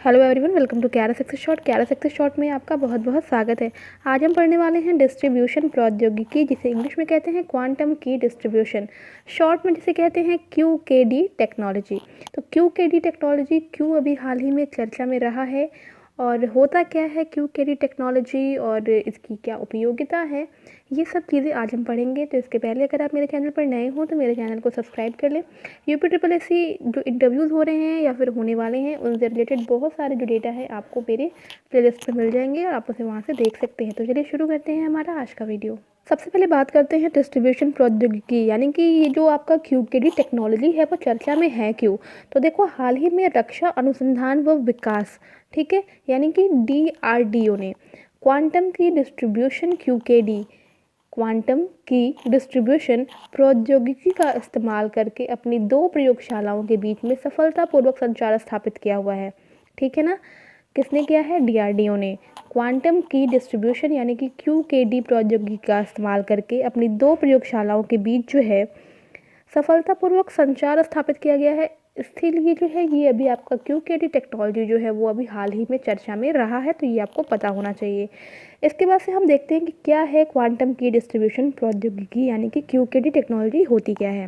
Hello everyone, welcome to क्यारा success short. क्यारा success short में आपका बहुत बहुत स्वागत है। आज हम पढ़ने वाले हैं डिस्ट्रीब्यूशन प्रौद्योगिकी, जिसे इंग्लिश में कहते हैं क्वांटम की डिस्ट्रीब्यूशन, शॉर्ट में जिसे कहते हैं QKD टेक्नोलॉजी। तो QKD टेक्नोलॉजी क्यों अभी हाल ही में चर्चा में रहा है और होता क्या है QKD टेक्नोलॉजी और इसकी क्या उपयोगिता है, ये सब चीज़ें आज हम पढ़ेंगे। तो इसके पहले अगर आप मेरे चैनल पर नए हो तो मेरे चैनल को सब्सक्राइब कर लें। UPSSC जो इंटरव्यूज़ हो रहे हैं या फिर होने वाले हैं, उनसे रिलेटेड बहुत सारे जो डेटा है आपको मेरे प्लेलिस्ट पर मिल जाएंगे और आप उसे वहाँ से देख सकते हैं। तो चलिए शुरू करते हैं हमारा आज का वीडियो। सबसे पहले बात करते हैं डिस्ट्रीब्यूशन प्रौद्योगिकी, यानी कि ये जो आपका QKD टेक्नोलॉजी है वो चर्चा में है क्यों। तो देखो, हाल ही में रक्षा अनुसंधान व विकास, ठीक है, यानी कि DRDO ने क्वांटम की डिस्ट्रीब्यूशन क्वांटम की डिस्ट्रीब्यूशन प्रौद्योगिकी का इस्तेमाल करके अपनी 2 प्रयोगशालाओं के बीच में सफलतापूर्वक संचार स्थापित किया हुआ है। ठीक है ना, किसने किया है? DRDO ने क्वांटम की डिस्ट्रीब्यूशन यानी कि QKD प्रौद्योगिकी का इस्तेमाल करके अपनी 2 प्रयोगशालाओं के बीच जो है सफलतापूर्वक संचार स्थापित किया गया है। इसलिए जो है ये अभी आपका QKD टेक्नोलॉजी जो है वो अभी हाल ही में चर्चा में रहा है, तो ये आपको पता होना चाहिए। इसके बाद से हम देखते हैं कि क्या है क्वांटम की डिस्ट्रीब्यूशन प्रौद्योगिकी, यानी कि QKD टेक्नोलॉजी होती क्या है।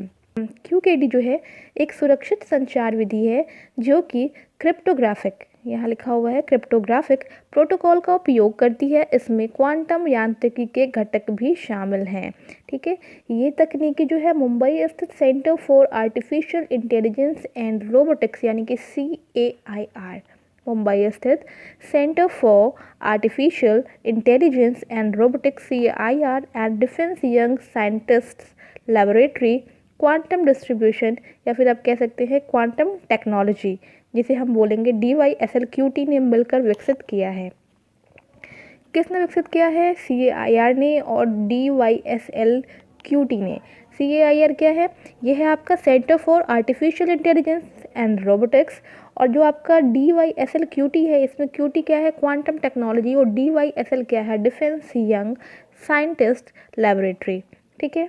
QKD जो है एक सुरक्षित संचार विधि है जो कि क्रिप्टोग्राफिक, यहाँ लिखा हुआ है क्रिप्टोग्राफिक प्रोटोकॉल का उपयोग करती है। इसमें क्वांटम यांत्रिकी के घटक भी शामिल हैं। ठीक है, ये तकनीकी जो है मुंबई स्थित centre for artificial intelligence and robotics यानी कि CAIR, मुंबई स्थित centre for artificial intelligence and robotics CAIR and defence young scientists laboratory quantum distribution, या फिर आप कह सकते हैं क्वांटम टेक्नोलॉजी, जिसे हम बोलेंगे DYSLQT ने मिलकर विकसित किया है। किसने विकसित किया है? CAIR ने और DYSLQT ने। CAIR क्या है? यह है आपका centre for artificial intelligence and robotics, और जो आपका DYSLQT है, इसमें QT क्या है? क्वांटम टेक्नोलॉजी, और DYSL क्या है? Defence young scientist laboratory. ठीक है,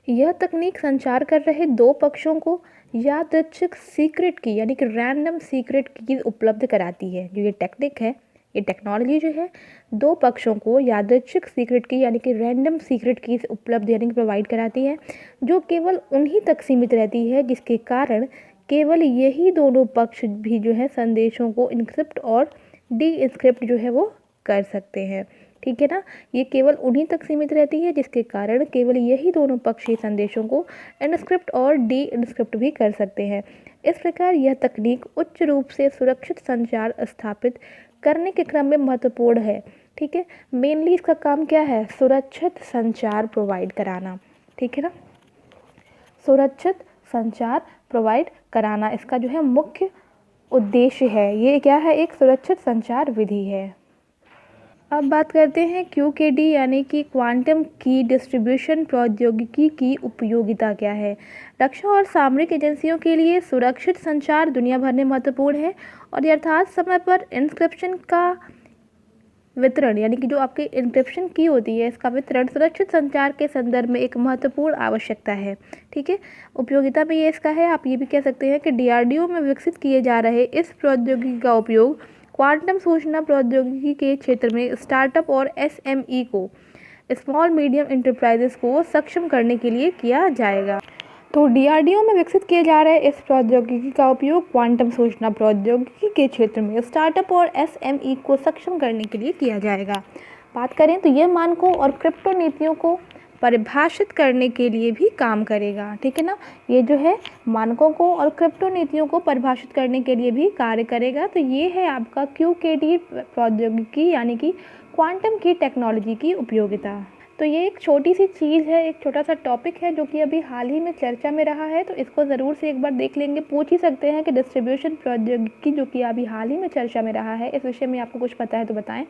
यह तकनीक संचार कर रहे 2 पक्षों को यादृच्छिक सीक्रेट की यानी कि रैंडम सीक्रेट की उपलब्ध कराती है। जो ये टेक्निक है, ये टेक्नोलॉजी जो है 2 पक्षों को यादृच्छिक सीक्रेट की यानी कि रैंडम सीक्रेट की उपलब्ध यानी कि प्रोवाइड कराती है, जो केवल उन्हीं तक सीमित रहती है जिसके कारण केवल यही दोनों पक्ष भी जो है संदेशों को इनक्रिप्ट और डी इंक्रिप्ट जो है वो कर सकते हैं। ठीक है ना, ये केवल उन्हीं तक सीमित रहती है जिसके कारण केवल यही दोनों पक्ष ही संदेशों को इनस्क्रिप्ट और डी इनस्क्रिप्ट भी कर सकते हैं। इस प्रकार यह तकनीक उच्च रूप से सुरक्षित संचार स्थापित करने के क्रम में महत्वपूर्ण है। ठीक है, मेनली इसका काम क्या है? सुरक्षित संचार प्रोवाइड कराना। ठीक है ना, सुरक्षित संचार प्रोवाइड कराना इसका जो है मुख्य उद्देश्य है। ये क्या है? एक सुरक्षित संचार विधि है। अब बात करते हैं QKD यानी कि क्वांटम की डिस्ट्रीब्यूशन प्रौद्योगिकी की उपयोगिता क्या है। रक्षा और सामरिक एजेंसियों के लिए सुरक्षित संचार दुनिया भर में महत्वपूर्ण है, और यथार्थ समय पर इंक्रिप्शन का वितरण यानी कि जो आपकी इंक्रिप्शन की होती है, इसका वितरण सुरक्षित संचार के संदर्भ में एक महत्वपूर्ण आवश्यकता है। ठीक है, उपयोगिता में ये इसका है, आप ये भी कह सकते हैं कि DRDO में विकसित किए जा रहे इस प्रौद्योगिकी का उपयोग क्वांटम सूचना प्रौद्योगिकी के क्षेत्र में स्टार्टअप और SME को, स्मॉल मीडियम इंटरप्राइजेस को सक्षम करने के लिए किया जाएगा। तो DRDO में विकसित किए जा रहे इस प्रौद्योगिकी का उपयोग क्वांटम सूचना प्रौद्योगिकी के क्षेत्र में स्टार्टअप और SME को सक्षम करने के लिए किया जाएगा। बात करें तो यह मानकों और क्रिप्टो नीतियों को परिभाषित करने के लिए भी काम करेगा। ठीक है ना, ये जो है मानकों को और क्रिप्टो नीतियों को परिभाषित करने के लिए भी कार्य करेगा। तो ये है आपका QKD प्रौद्योगिकी यानी कि क्वांटम की टेक्नोलॉजी की उपयोगिता। तो ये एक छोटी सी चीज़ है, एक छोटा सा टॉपिक है जो कि अभी हाल ही में चर्चा में रहा है, तो इसको ज़रूर से एक बार देख लेंगे। पूछ ही सकते हैं कि डिस्ट्रीब्यूशन प्रौद्योगिकी जो कि अभी हाल ही में चर्चा में रहा है, इस विषय में आपको कुछ पता है तो बताएं।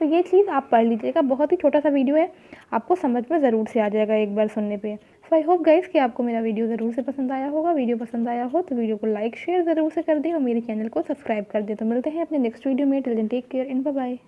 तो ये चीज़ आप पढ़ लीजिएगा, बहुत ही छोटा सा वीडियो है, आपको समझ में ज़रूर से आ जाएगा एक बार सुनने पे। सो आई होप गाइस कि आपको मेरा वीडियो ज़रूर से पसंद आया होगा। वीडियो पसंद आया हो तो वीडियो को लाइक शेयर ज़रूर से कर दें और मेरे चैनल को सब्सक्राइब कर दें। तो मिलते हैं अपने नेक्स्ट वीडियो में। Till then take care and bye bye.